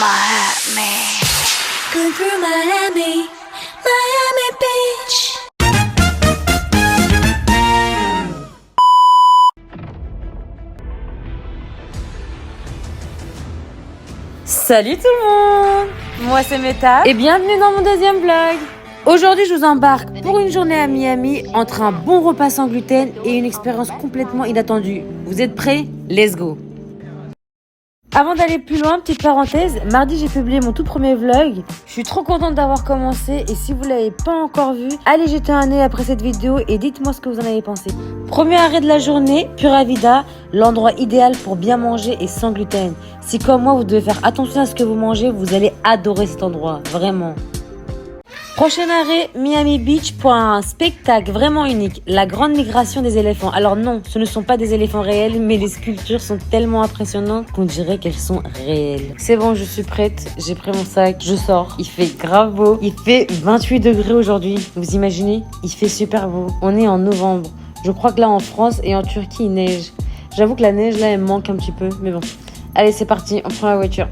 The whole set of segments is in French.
Miami. Going through Miami, Miami Beach. Salut tout le monde, moi c'est Meta et bienvenue dans mon deuxième vlog. Aujourd'hui je vous embarque pour une journée à Miami entre un bon repas sans gluten et une expérience complètement inattendue. Vous êtes prêts? Let's go! Avant d'aller plus loin, petite parenthèse, mardi j'ai publié mon tout premier vlog. Je suis trop contente d'avoir commencé et si vous l'avez pas encore vu, allez jeter un œil après cette vidéo et dites-moi ce que vous en avez pensé. Premier arrêt de la journée, Pura Vida, l'endroit idéal pour bien manger et sans gluten. Si comme moi vous devez faire attention à ce que vous mangez, vous allez adorer cet endroit, vraiment. Prochain arrêt, Miami Beach pour un spectacle vraiment unique, la grande migration des éléphants. Alors non, ce ne sont pas des éléphants réels, mais les sculptures sont tellement impressionnantes qu'on dirait qu'elles sont réelles. C'est bon, je suis prête, j'ai pris mon sac, je sors. Il fait grave beau, il fait 28 degrés aujourd'hui. Vous imaginez? Il fait super beau. On est en novembre. Je crois que là en France et en Turquie, il neige. J'avoue que la neige là, elle me manque un petit peu, mais bon. Allez, c'est parti, on prend la voiture.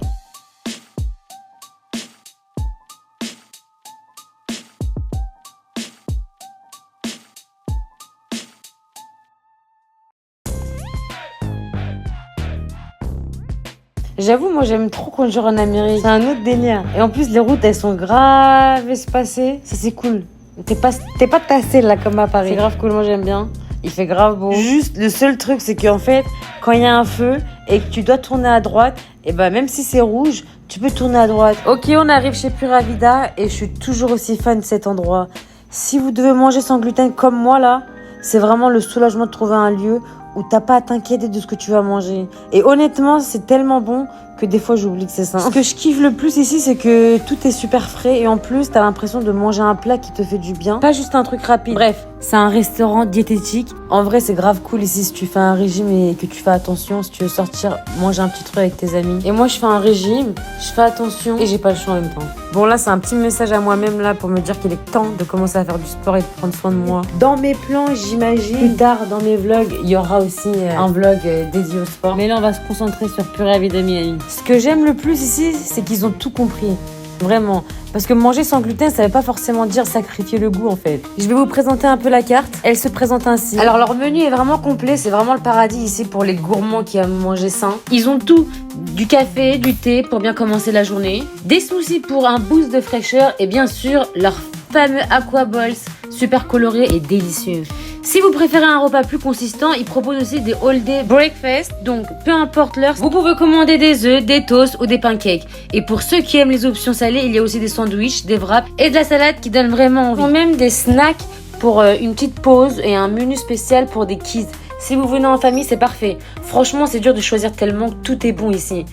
J'avoue, moi j'aime trop conduire en Amérique. C'est un autre délire. Et en plus, les routes elles sont grave espacées. Ça c'est cool. T'es pas tassé là comme à Paris. C'est grave cool, moi j'aime bien. Il fait grave beau. Juste le seul truc c'est qu'en fait, quand il y a un feu et que tu dois tourner à droite, et ben même si c'est rouge, tu peux tourner à droite. Ok, on arrive chez Pura Vida et je suis toujours aussi fan de cet endroit. Si vous devez manger sans gluten comme moi là, c'est vraiment le soulagement de trouver un lieu où t'as pas à t'inquiéter de ce que tu vas manger. Et honnêtement, c'est tellement bon que des fois j'oublie que c'est sain. Ce que je kiffe le plus ici, c'est que tout est super frais et en plus, t'as l'impression de manger un plat qui te fait du bien. Pas juste un truc rapide. Bref, c'est un restaurant diététique. En vrai, c'est grave cool ici si tu fais un régime et que tu fais attention, si tu veux sortir, manger un petit truc avec tes amis. Et moi, je fais un régime, je fais attention et j'ai pas le choix en même temps. Bon, là, c'est un petit message à moi-même là pour me dire qu'il est temps de commencer à faire du sport et de prendre soin de moi. Dans mes plans, j'imagine, plus tard dans mes vlogs, il y aura aussi un vlog dédié au sport. Mais là, on va se concentrer sur Pura Vida Miami. Ce que j'aime le plus ici, c'est qu'ils ont tout compris. Vraiment. Parce que manger sans gluten, ça veut pas forcément dire sacrifier le goût en fait. Je vais vous présenter un peu la carte. Elle se présente ainsi. Alors leur menu est vraiment complet, c'est vraiment le paradis ici pour les gourmands qui aiment manger sain. Ils ont tout, du café, du thé pour bien commencer la journée, des smoothies pour un boost de fraîcheur et bien sûr leur fameux Aqua Balls, super coloré et délicieux. Si vous préférez un repas plus consistant, ils proposent aussi des all day breakfast, donc peu importe l'heure, vous pouvez commander des œufs, des toasts ou des pancakes. Et pour ceux qui aiment les options salées, il y a aussi des sandwichs, des wraps et de la salade qui donnent vraiment envie. Ils ont même des snacks pour une petite pause et un menu spécial pour des kids. Si vous venez en famille, c'est parfait. Franchement, c'est dur de choisir tellement que tout est bon ici.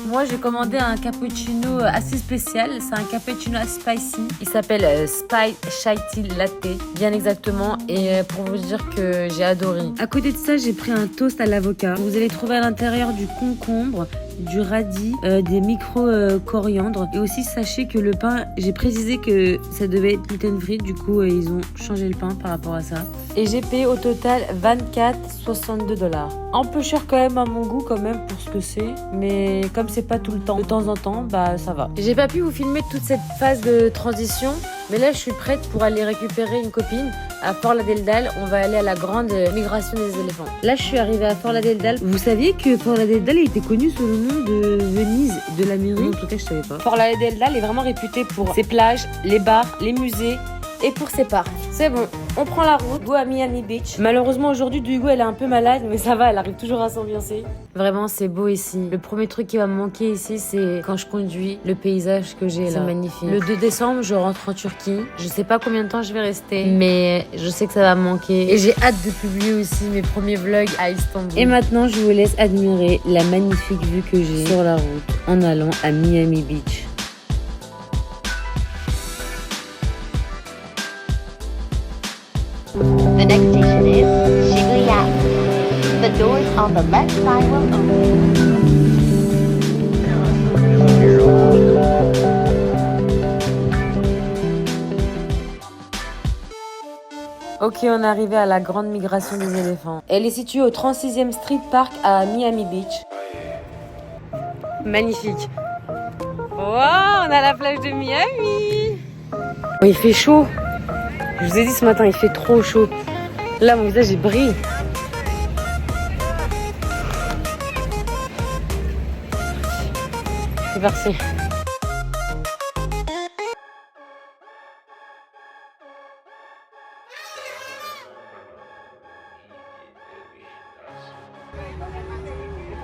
Moi, j'ai commandé un cappuccino assez spécial. C'est un cappuccino spicy. Il s'appelle Spice Chai Tea Latte, bien exactement. Et pour vous dire que j'ai adoré. À côté de ça, j'ai pris un toast à l'avocat. Vous allez trouver à l'intérieur du concombre, du radis, des micro-coriandres. Et aussi, sachez que le pain, j'ai précisé que ça devait être gluten-free. Du coup, ils ont changé le pain par rapport à ça. Et j'ai payé au total 24,62 $. Un peu cher quand même à mon goût quand même pour ce que c'est. Mais comme c'est pas tout le temps, de temps en temps, bah ça va. J'ai pas pu vous filmer toute cette phase de transition. Mais là, je suis prête pour aller récupérer une copine à Fort Lauderdale. On va aller à la grande migration des éléphants. Là, je suis arrivée à Fort Lauderdale. Vous saviez que Fort Lauderdale était connu sous le nom de Venise de l'Amérique? En tout cas, je savais pas. Fort Lauderdale est vraiment réputé pour ses plages, les bars, les musées et pour ses parcs. C'est bon, on prend la route, go à Miami Beach. Malheureusement aujourd'hui Hugo elle est un peu malade, mais ça va, elle arrive toujours à s'ambiancer. Vraiment c'est beau ici. Le premier truc qui va me manquer ici, c'est quand je conduis, le paysage que j'ai là. C'est magnifique. Le 2 décembre je rentre en Turquie. Je sais pas combien de temps je vais rester, mais je sais que ça va me manquer. Et j'ai hâte de publier aussi mes premiers vlogs à Istanbul. Et maintenant je vous laisse admirer la magnifique vue que j'ai sur la route en allant à Miami Beach. The next station is Shibuya. The doors on the left side will open. Ok, on est arrivé à la grande migration des éléphants. Elle est située au 36e Street Park à Miami Beach. Magnifique. Wow, on a la plage de Miami. Oh, il fait chaud. Je vous ai dit ce matin, il fait trop chaud. Là, mon visage, il brille. C'est parti.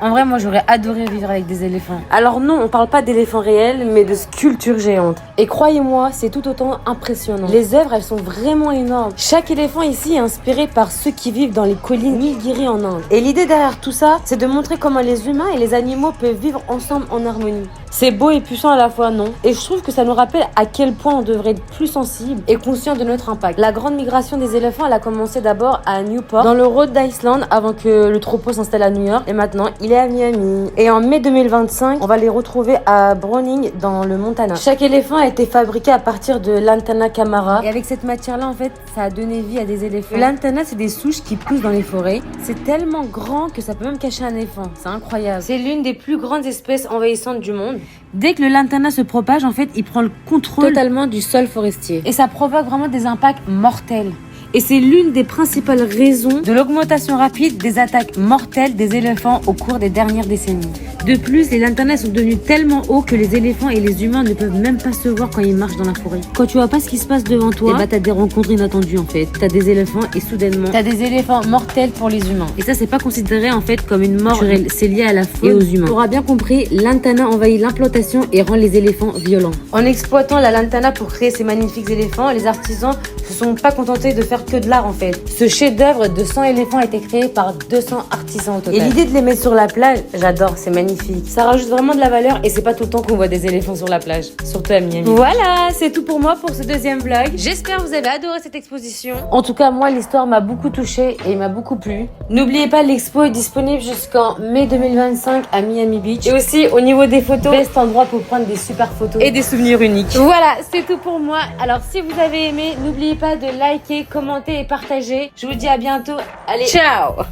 En vrai, moi, j'aurais adoré vivre avec des éléphants. Alors non, on parle pas d'éléphants réels, mais de sculptures géantes. Et croyez-moi, c'est tout autant impressionnant. Les œuvres, elles sont vraiment énormes. Chaque éléphant ici est inspiré par ceux qui vivent dans les collines Nilgiri en Inde. Et l'idée derrière tout ça, c'est de montrer comment les humains et les animaux peuvent vivre ensemble en harmonie. C'est beau et puissant à la fois, non? Et je trouve que ça nous rappelle à quel point on devrait être plus sensible et conscient de notre impact. La grande migration des éléphants, elle a commencé d'abord à Newport, dans le Rhode Island, avant que le troupeau s'installe à New York. Et maintenant, il est à Miami. Et en mai 2025, on va les retrouver à Browning, dans le Montana. Chaque éléphant a été fabriqué à partir de Lantana camara. Et avec cette matière-là, en fait, ça a donné vie à des éléphants. Lantana, c'est des souches qui poussent dans les forêts. C'est tellement grand que ça peut même cacher un éléphant. C'est incroyable. C'est l'une des plus grandes espèces envahissantes du monde. Dès que le lantana se propage, en fait, il prend le contrôle totalement du sol forestier. Et ça provoque vraiment des impacts mortels. Et c'est l'une des principales raisons de l'augmentation rapide des attaques mortelles des éléphants au cours des dernières décennies. De plus, les lantanas sont devenus tellement hauts que les éléphants et les humains ne peuvent même pas se voir quand ils marchent dans la forêt. Quand tu vois pas ce qui se passe devant toi, t'as des rencontres inattendues en fait. T'as des éléphants et soudainement, t'as des éléphants mortels pour les humains. Et ça, c'est pas considéré en fait comme une mort naturelle. C'est lié à la faune et aux humains. Tu auras bien compris, lantana envahit l'implantation et rend les éléphants violents. En exploitant la lantana pour créer ces magnifiques éléphants, les artisans se sont pas contentés de faire que de l'art en fait. Ce chef-d'œuvre de 100 éléphants a été créé par 200 artisans au total. Et l'idée de les mettre sur la plage, j'adore, c'est magnifique. Ça rajoute vraiment de la valeur et c'est pas tout le temps qu'on voit des éléphants sur la plage, surtout à Miami. Voilà, c'est tout pour moi pour ce deuxième vlog. J'espère que vous avez adoré cette exposition. En tout cas, moi, l'histoire m'a beaucoup touchée et m'a beaucoup plu. N'oubliez pas, l'expo est disponible jusqu'en mai 2025 à Miami Beach. Et aussi, au niveau des photos, best endroit pour prendre des super photos et des souvenirs uniques. Voilà, c'est tout pour moi. Alors, si vous avez aimé, n'oubliez pas de liker, commenter et partager. Je vous dis à bientôt. Allez, ciao!